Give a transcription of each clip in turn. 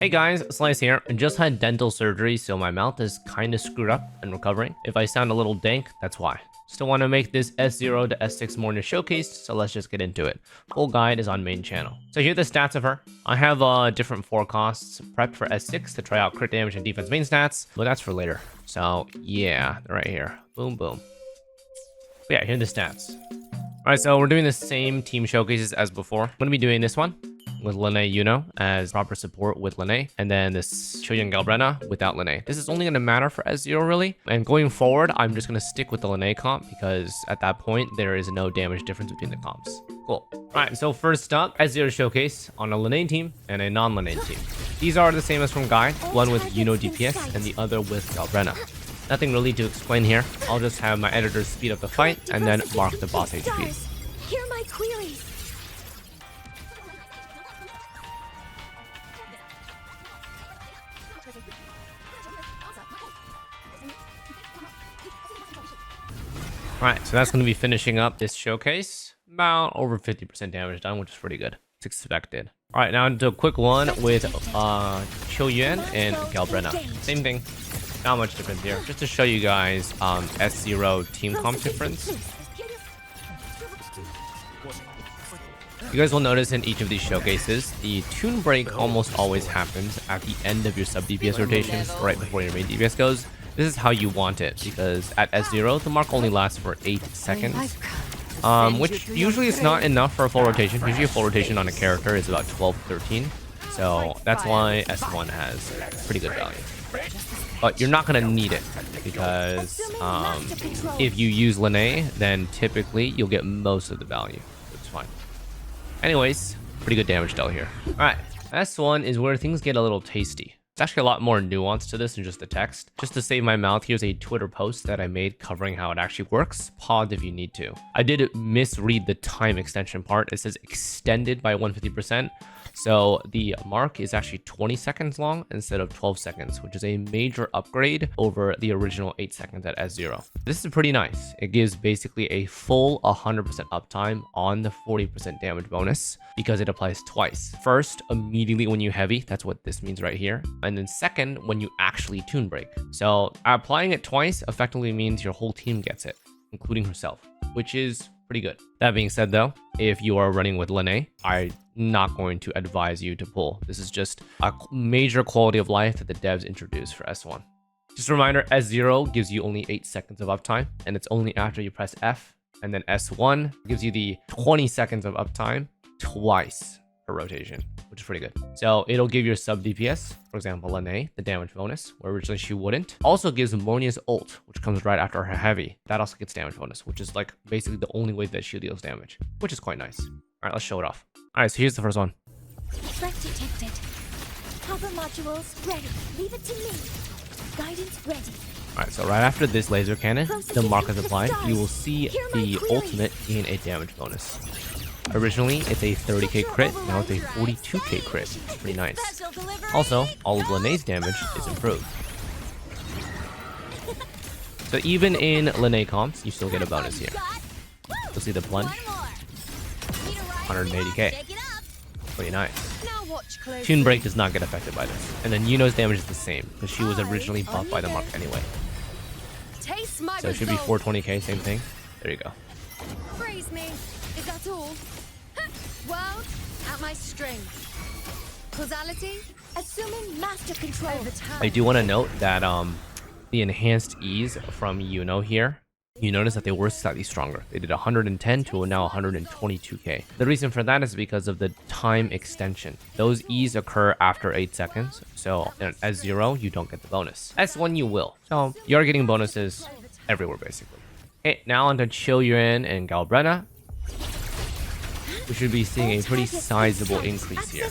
Hey guys, Xlice here. I just had dental surgery, so my mouth is kinda screwed up and recovering. If I sound a little dank, that's why. Still want to make this S0 to S6 Mornye showcase, so let's just get into it. Full guide is on main channel. So here are the stats of her. I have different forecasts prepped for S6 to try out crit damage and defense main stats, but that's for later. So yeah, they're right here. Boom, boom. But yeah, here are the stats. Alright, so we're doing the same team showcases as before. I'm going to be doing this one with Mornye Yuno as proper support with Mornye, and then this Choyun Galbrenna without Mornye. This is only going to matter for S0 really, and going forward, I'm just going to stick with the Mornye comp because at that point, there is no damage difference between the comps. Cool. Alright, so first up, S0 showcase on a Mornye team and a non-Mornye team. These are the same as from guide, one with Yuno DPS and the other with Galbrenna. Nothing really to explain here. I'll just have my editors speed up the fight and then mark the boss HP. Hear my queries. Alright, so that's going to be finishing up this showcase. About over 50% damage done, which is pretty good. It's expected. Alright, now into a quick one with Choyun and Galbrenna. Same thing. Not much difference here. Just to show you guys S0 team comp difference. You guys will notice in each of these showcases, the tune break almost always happens at the end of your sub DPS rotations, right before your main DPS goes. This is how you want it, because at S0, the mark only lasts for 8 seconds, which usually is not enough for a full rotation. Usually a full rotation on a character is about 12-13, so that's why S1 has pretty good value. But you're not going to need it, because if you use Mornye, then typically you'll get most of the value. It's fine. Anyways, pretty good damage dealt here. Alright, S1 is where things get a little tasty. It's actually a lot more nuance to this than just the text. Just to save my mouth, here's a Twitter post that I made covering how it actually works. Pause if you need to. I did misread the time extension part. It says extended by 150%. So the mark is actually 20 seconds long instead of 12 seconds, which is a major upgrade over the original 8 seconds at S0. This is pretty nice. It gives basically a full 100% uptime on the 40% damage bonus because it applies twice. First, immediately when you heavy, that's what this means right here. And then second, when you actually tune break. So applying it twice effectively means your whole team gets it, including herself, which is pretty good. That being said though, if you are running with Mornye, I'm not going to advise you to pull. This is just a major quality of life that the devs introduced for S1. Just a reminder, S0 gives you only 8 seconds of uptime, and it's only after you press F, and then S1 gives you the 20 seconds of uptime twice per rotation, which is pretty good. So it'll give your sub DPS, for example, Mornye, the damage bonus, where originally she wouldn't. Also gives Mornye's ult, which comes right after her heavy. That also gets damage bonus, which is like basically the only way that she deals damage, which is quite nice. All right, let's show it off. All right, so here's the first one. Threat detected. Cover modules ready. Leave it to me. Guidance ready. All right, so right after this laser cannon, the mark is applied, you will see the ultimate gain a damage bonus. Originally, it's a 30k crit, now it's a 42k crit. It's pretty nice. Also, all of Mornye's damage is improved. So even in Mornye comps, you still get a bonus here. You'll see the plunge. 180k. Pretty nice. Tune break does not get affected by this. And then Yuno's damage is the same, because she was originally buffed by the mark anyway. So it should be 420k, same thing. There you go. Praise me. Is that all? World at my strength. Causality, assuming master control over time. I do want to note that the enhanced ease from Yuno here, you notice that they were slightly stronger. They did 110 to now 122k. The reason for that is because of the time extension. Those E's occur after 8 seconds, so in S0 you don't get the bonus. S1 you will. So you're getting bonuses everywhere basically. Okay, now onto Choyun and Galbrenna. We should be seeing a pretty sizable increase here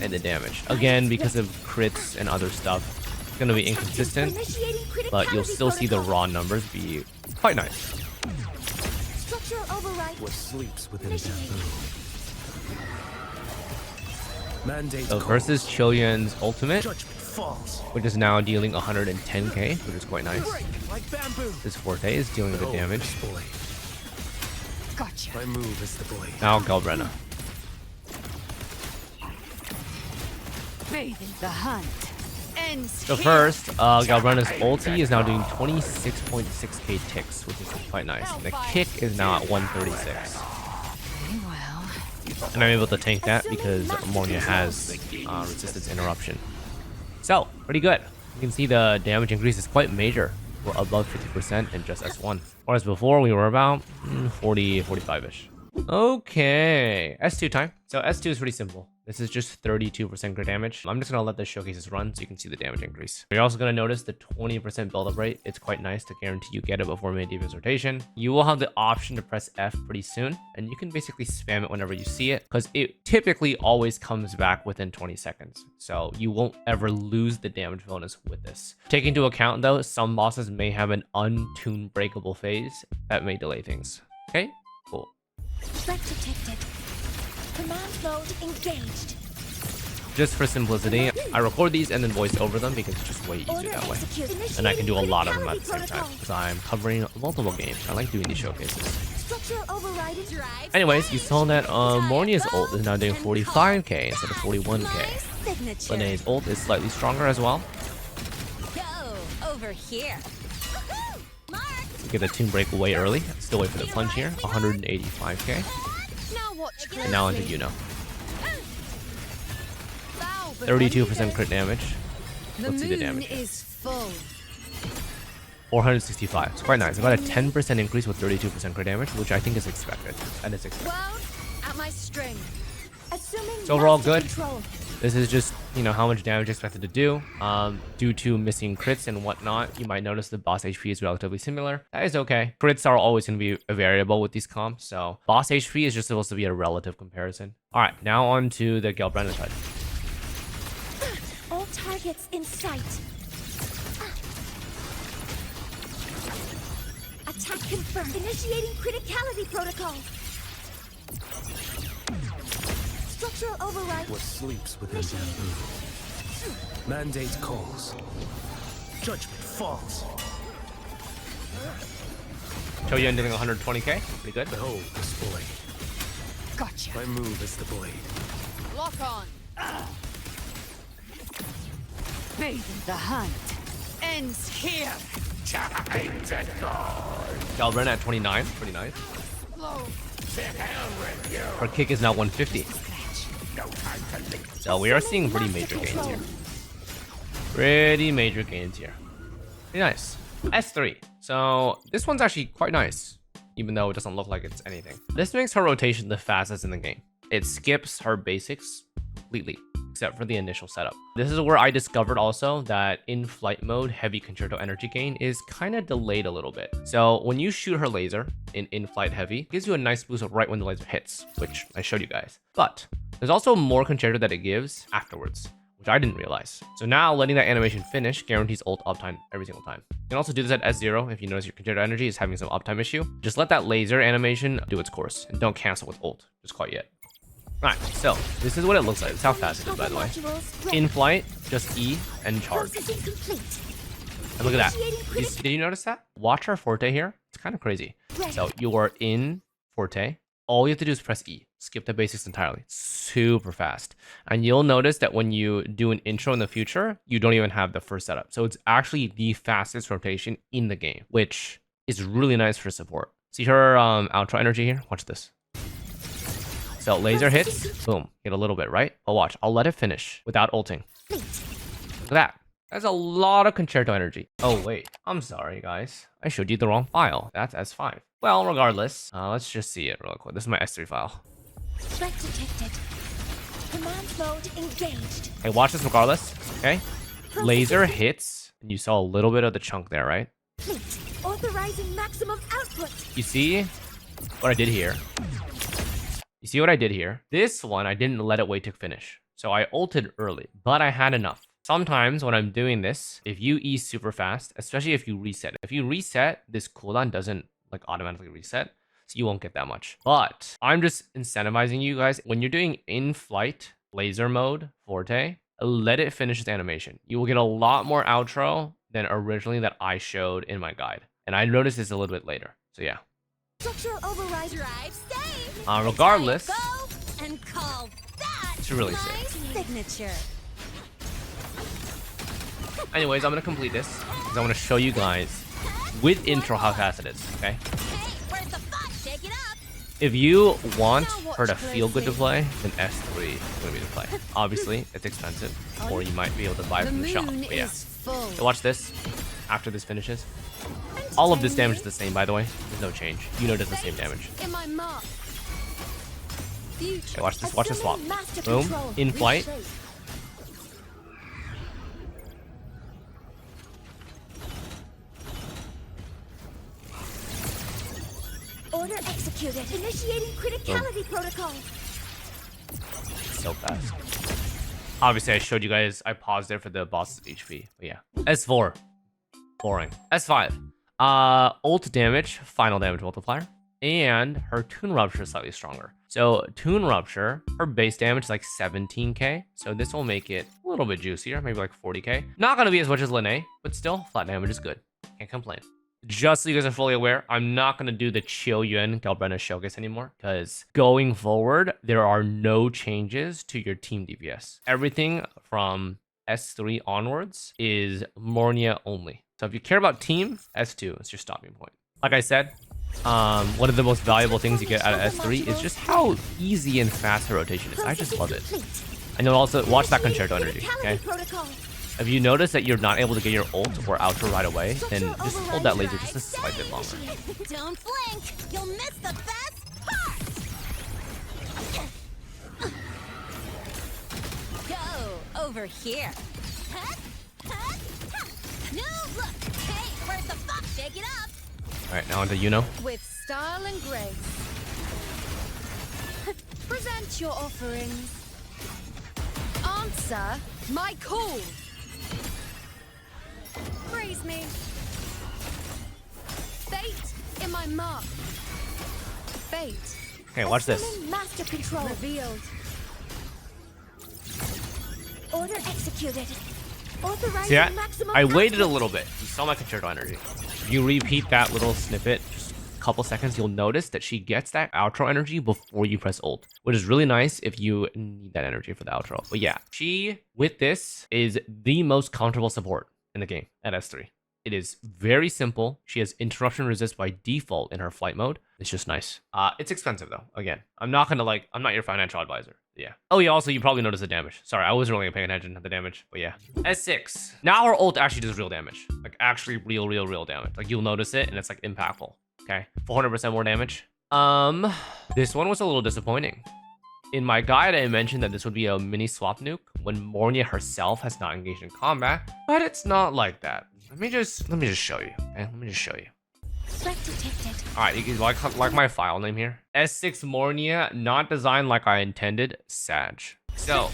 in the damage. Again, because of crits and other stuff, it's going to be inconsistent, but you'll still see the raw numbers be quite nice. What sleeps within taboo. So versus Choyun's ultimate, which is now dealing 110k, which is quite nice. This Forte is dealing good damage. Gotcha. My move is the blade. Now Galbrenna. Bathe in the hunt. So first, Galbrenna's ulti is now doing 26.6k ticks, which is quite nice. And the kick is now at 136. And I'm able to tank that because Mornye has resistance interruption. So, pretty good. You can see the damage increase is quite major. We're above 50% in just S1. Whereas before, we were about 40, 45-ish. Okay, S2 time. So S2 is pretty simple. This is just 32% crit damage. I'm just gonna let the showcases run so you can see the damage increase. You're also gonna notice the 20% build-up rate. It's quite nice to guarantee you get it before main defense rotation. You will have the option to press F pretty soon, and you can basically spam it whenever you see it, because it typically always comes back within 20 seconds. So you won't ever lose the damage bonus with this. Take into account though, some bosses may have an untuned breakable phase that may delay things. Okay, cool. Threat detected. Command mode engaged. Just for simplicity, I record these and then voice over them because it's just way easier that way. And I can do a lot of them at the same time because I'm covering multiple games. I like doing these showcases. Anyways, you saw that Mornye's ult is now doing 45k instead of 41k. Linnea's ult is slightly stronger as well. Go over here. You get the tune break way early. Still wait for the punch here. 185k. And now onto Yuno. 32% crit damage. Let's see the damage. 465. It's quite nice. About a 10% increase with 32% crit damage, which I think is expected. And it's expected. So overall good. This is just, you know, how much damage expected to do. Due to missing crits and whatnot, you might notice the boss HP is relatively similar. That is okay. Crits are always going to be a variable with these comps, so boss HP is just supposed to be a relative comparison. All right, now on to the Galbrenna side. All targets in sight. Attack confirmed. Initiating criticality protocol. Structural override. What sleeps within bamboo? Mandate calls. Judgment falls. Show you ending 120k. Pretty good. Behold this blade. Gotcha. My move is the blade. Lock on. Bathe in the hunt. Ends here. Galbrenna at 29. Pretty nice. Her kick is now 150. So we are seeing pretty major gains here. Pretty major gains here. Pretty nice. S3. So this one's actually quite nice, even though it doesn't look like it's anything. This makes her rotation the fastest in the game. It skips her basics completely, except for the initial setup. This is where I discovered also that in flight mode, heavy concerto energy gain is kind of delayed a little bit. So when you shoot her laser in flight heavy, it gives you a nice boost right when the laser hits, which I showed you guys. But there's also more concerto that it gives afterwards, which I didn't realize. So now letting that animation finish guarantees ult uptime every single time. You can also do this at S0 if you notice your concerto energy is having some uptime issue. Just let that laser animation do its course and don't cancel with ult just quite yet. Alright, so this is what it looks like. It's how fast it is, by the way. In flight, just E and charge. And look at that. Did you notice that? Watch our forte here. It's kind of crazy. So you are in forte. All you have to do is press E. Skip the basics entirely. Super fast. And you'll notice that when you do an intro in the future, you don't even have the first setup. So it's actually the fastest rotation in the game, which is really nice for support. See her outro energy here? Watch this. So laser hits, boom, get a little bit, right? But watch, I'll let it finish without ulting. Look at that. That's a lot of concerto energy. Oh, wait. I'm sorry, guys. I showed you the wrong file. That's S5. Well, regardless, let's just see it real quick. This is my S3 file. Threat detected. Command mode engaged. Hey, watch this regardless, okay? Laser hits, and you saw a little bit of the chunk there, right? Authorizing maximum output. You see what I did here? You see what I did here? This one, I didn't let it wait to finish. So I ulted early, but I had enough. Sometimes when I'm doing this, if you E super fast, especially if you reset, this cooldown doesn't like automatically reset, so you won't get that much. But I'm just incentivizing you guys. When you're doing in-flight laser mode, forte, let it finish its animation. You will get a lot more outro than originally that I showed in my guide. And I noticed this a little bit later. So yeah. Structural override. Drive safe. Regardless, And call that it's really my sick. signature. Anyways, I'm gonna complete this because I want to show you guys with intro how fast it is. Okay. If you want her to feel good to play, then S3 is gonna be the play. Obviously, it's expensive, or you might be able to buy it from the shop. But yeah. So watch this. After this finishes, all of this damage is the same, by the way. There's no change. You know, does the same damage. Okay, watch this. Watch the swap. Boom. In flight. Order executed. Initiating criticality protocol. So fast. Obviously, I showed you guys. I paused there for the boss's HP. But yeah. S4. Boring. S5. Ult damage, final damage multiplier. And her Toon Rupture is slightly stronger. So Toon Rupture, her base damage is like 17k. So this will make it a little bit juicier, maybe like 40k. Not gonna be as much as Linne, but still, flat damage is good. Can't complain. Just so you guys are fully aware, I'm not going to do the Chill Yuan Galbrena showcase anymore, because going forward, there are no changes to your team DPS. Everything from S3 onwards is Mornye only. So if you care about team, S2 is your stopping point. Like I said, one of the most valuable things you get out of S3 is just how easy and fast her rotation is. I just love it. And you'll also watch that concerto energy, okay? If you notice that you're not able to get your ult or outro right away, then just hold that laser just a slight bit longer. Don't blink! You'll miss the best part! Go over here. No, look! Hey, where's the fox? Shake it up! Alright, now onto Yuno. With style and grace. Present your offerings. Answer my call. Praise me. Fate in my mark. Fate. Okay, watch this. Master control revealed. Order executed. See that? I waited a little bit. You saw my concerto energy. If you repeat that little snippet, just a couple seconds, you'll notice that she gets that outro energy before you press ult, which is really nice if you need that energy for the outro. But yeah, she, with this, is the most comfortable support in the game at S3. It is very simple. She has interruption resist by default in her flight mode. It's just nice. It's expensive though. Again, I'm not your financial advisor. Yeah. Oh yeah, also you probably noticed the damage. Sorry, I wasn't really paying attention to the damage, but yeah. S6. Now her ult actually does real damage. Like actually real damage. Like you'll notice it and it's like impactful. Okay. 400% more damage. This one was a little disappointing. In my guide, I mentioned that this would be a mini swap nuke when Mornye herself has not engaged in combat, but it's not like that. Let me just show you. Okay? Let me just show you. All right, you can like my file name here. S6 Mornye, not designed like I intended. Sag. So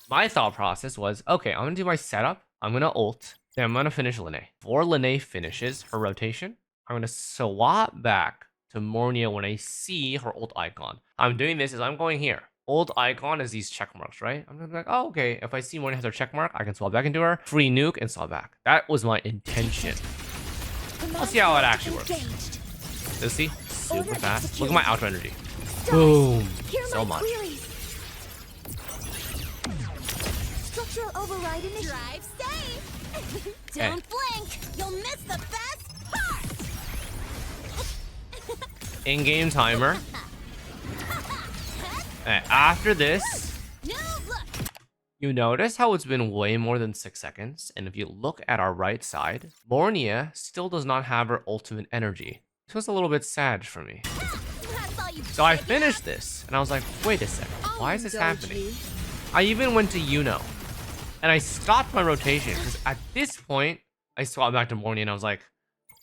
my thought process was, okay, I'm gonna do my setup. I'm gonna ult. Then I'm gonna finish Linne. Before Linne finishes her rotation, I'm gonna swap back to Mornye when I see her ult icon. I'm doing this as I'm going here. Ult icon is these check marks, right? I'm gonna be like, oh, okay. If I see Mornye has her check mark, I can swap back into her. Free nuke and swap back. That was my intention. Let's see how it actually works. So see, super fast. Look at my outro energy. Boom. So much. Structural override initiative. Drive safe. Don't blink. You'll miss the best part. In-game timer. After this, you notice how it's been way more than 6 seconds, and if you look at our right side, Mornye still does not have her ultimate energy. This was a little bit sad for me. So I finished this, and I was like, wait a second, why is this happening? I even went to Yuno, and I stopped my rotation, because at this point, I swapped back to Mornye, and I was like,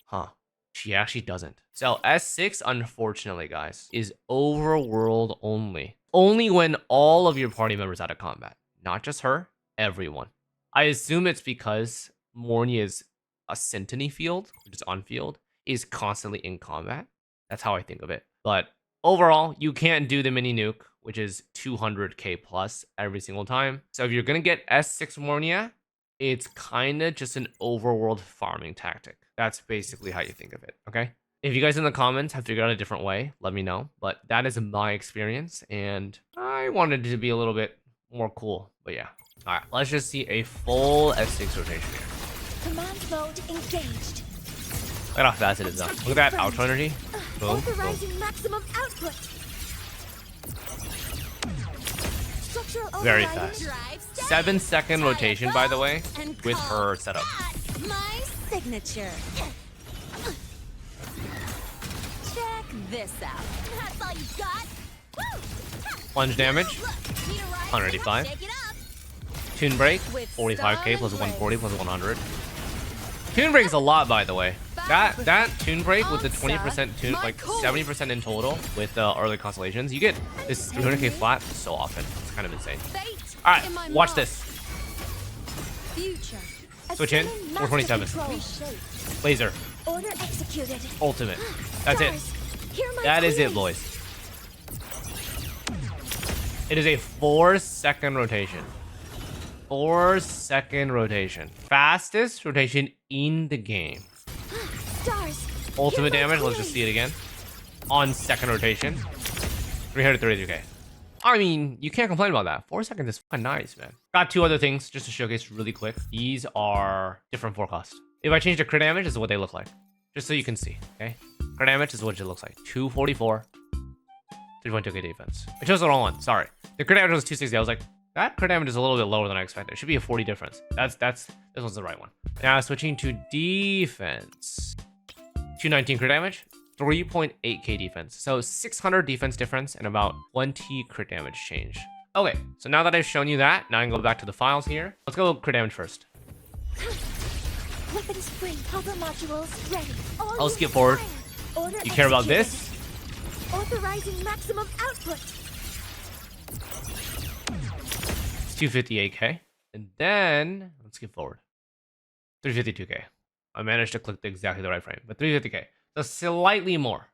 huh, she actually doesn't. So S6, unfortunately, guys, is overworld only. Only when all of your party members out of combat. Not just her, everyone. I assume it's because Mornye's Ascentony field, which is on field, is constantly in combat. That's how I think of it. But overall, you can't do the mini nuke, which is 200k plus every single time. So if you're going to get S6 Mornye, it's kind of just an overworld farming tactic. That's basically how you think of it, okay? If you guys in the comments have figured out a different way, let me know. But that is my experience, and I wanted it to be a little bit more cool. But yeah. All right, let's just see a full S6 rotation here. Command mode engaged. Look at how fast it is though. Look at that outro energy. Boom, boom. Authorizing maximum output. Structural Very overriding. fast. 7-second rotation, by the way, with her setup. My signature. Check this out. That's all you got. Woo! Plunge damage, Look, need a ride? 185. Shake it up. Tune break, With 45k plus style 140 plus 100. Tune break is a lot, by the way. That tune break with the 20% tune, like 70% in total with early constellations, you get this 300k flat so often. It's kind of insane. Fate All in my right, watch mark. this. Future. Switch in, Assuming 427. master control. Reshape. Laser, Order executed. ultimate. That's it. Stars, hear my That is it, pleas. boys. It is a 4-second rotation. 4-second rotation. Fastest rotation in the game. Stars, Ultimate hear my damage, let's just pleas. see it again. On second rotation. 332k. I mean, you can't complain about that. 4 seconds is fucking nice, man. Got 2 other things just to showcase really quick. These are different forecasts. If I change the crit damage, this is what they look like. Just so you can see, okay? Crit damage is what it looks like. 244. 3.2k defense. I chose the wrong one, sorry. The crit damage was 260. I was like, that crit damage is a little bit lower than I expected. It should be a 40 difference. This one's the right one. Now switching to defense. 219 crit damage, 3.8k defense. So 600 defense difference and about 20 crit damage change. Okay, so now that I've shown you that, now I can go back to the files here. Let's go crit damage first. Weapons free. Hover modules ready. All I'll units skip forward. fired. Order You care about executed. this? Authorizing maximum output. It's 258k. And then, let's skip forward. 352k. I managed to click exactly the right frame, but 350k. So slightly more.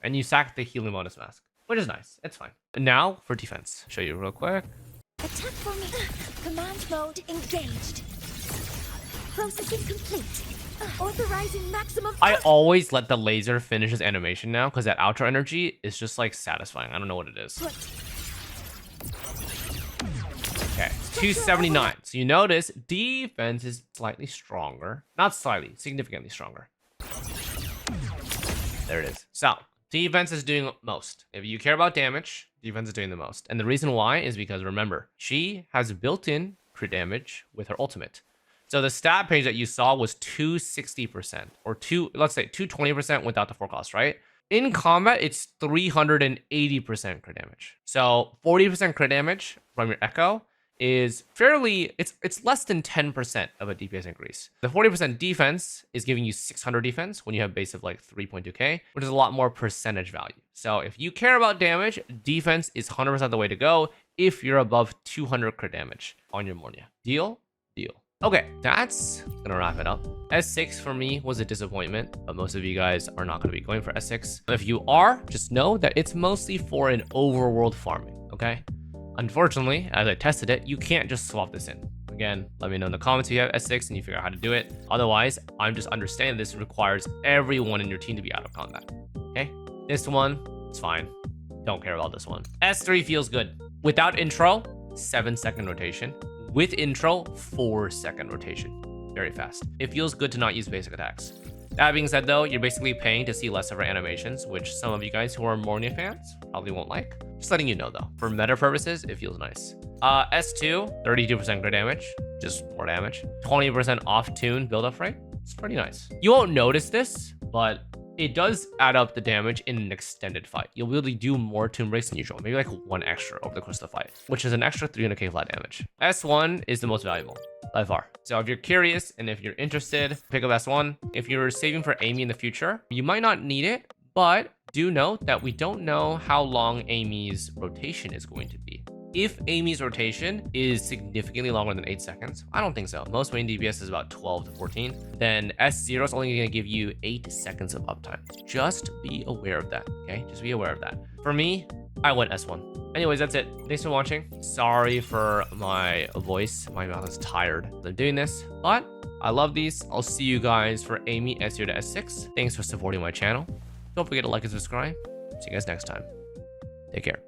And you sack the healing bonus mask, which is nice. It's fine. And now for defense. Show you real quick. Attack for me. Command mode engaged. Processing complete. Authorizing maximum I always let the laser finish his animation now because that outro energy is just like satisfying. I don't know what it is. output. Okay, 279. So you notice defense is slightly stronger. Not slightly, significantly stronger. There it is. So defense is doing most. If you care about damage, defense is doing the most. And the reason why is because remember, she has built-in crit damage with her ultimate. So the stat page that you saw was 260% or let's say 220% without the forecast, right? In combat, it's 380% crit damage. So 40% crit damage from your Echo is fairly, it's less than 10% of a DPS increase. The 40% defense is giving you 600 defense when you have base of like 3.2k, which is a lot more percentage value. So if you care about damage, defense is 100% the way to go if you're above 200 crit damage on your Mornye. Deal? Deal. Okay, that's gonna wrap it up. S6 for me was a disappointment, but most of you guys are not gonna be going for S6. If you are, just know that it's mostly for an overworld farming, okay? Unfortunately, as I tested it, you can't just swap this in. Again, let me know in the comments if you have S6 and you figure out how to do it. Otherwise, I'm just understanding this requires everyone in your team to be out of combat, okay? This one, it's fine. Don't care about this one. S3 feels good. Without intro, 7-second rotation. With intro, 4-second rotation. Very fast. It feels good to not use basic attacks. That being said though, you're basically paying to see less of her animations, which some of you guys who are Mornye fans probably won't like. Just letting you know though. For meta purposes, it feels nice. S2, 32% crit damage, just more damage. 20% off tune build-up rate. It's pretty nice. You won't notice this, but it does add up the damage in an extended fight. You'll really do more tune breaks than usual, maybe like 1 extra over the course of the fight, which is an extra 300k flat damage. S1 is the most valuable by far. So if you're curious and if you're interested, pick up S1. If you're saving for Amy in the future, you might not need it, but do note that we don't know how long Amy's rotation is going to be. If Amy's rotation is significantly longer than 8 seconds, I don't think so. Most main DPS is about 12 to 14. Then S0 is only going to give you 8 seconds of uptime. Just be aware of that, okay? Just be aware of that. For me, I went S1. Anyways, that's it. Thanks for watching. Sorry for my voice. My mouth is tired of doing this, but I love these. I'll see you guys for Amy S0 to S6. Thanks for supporting my channel. Don't forget to like and subscribe. See you guys next time. Take care.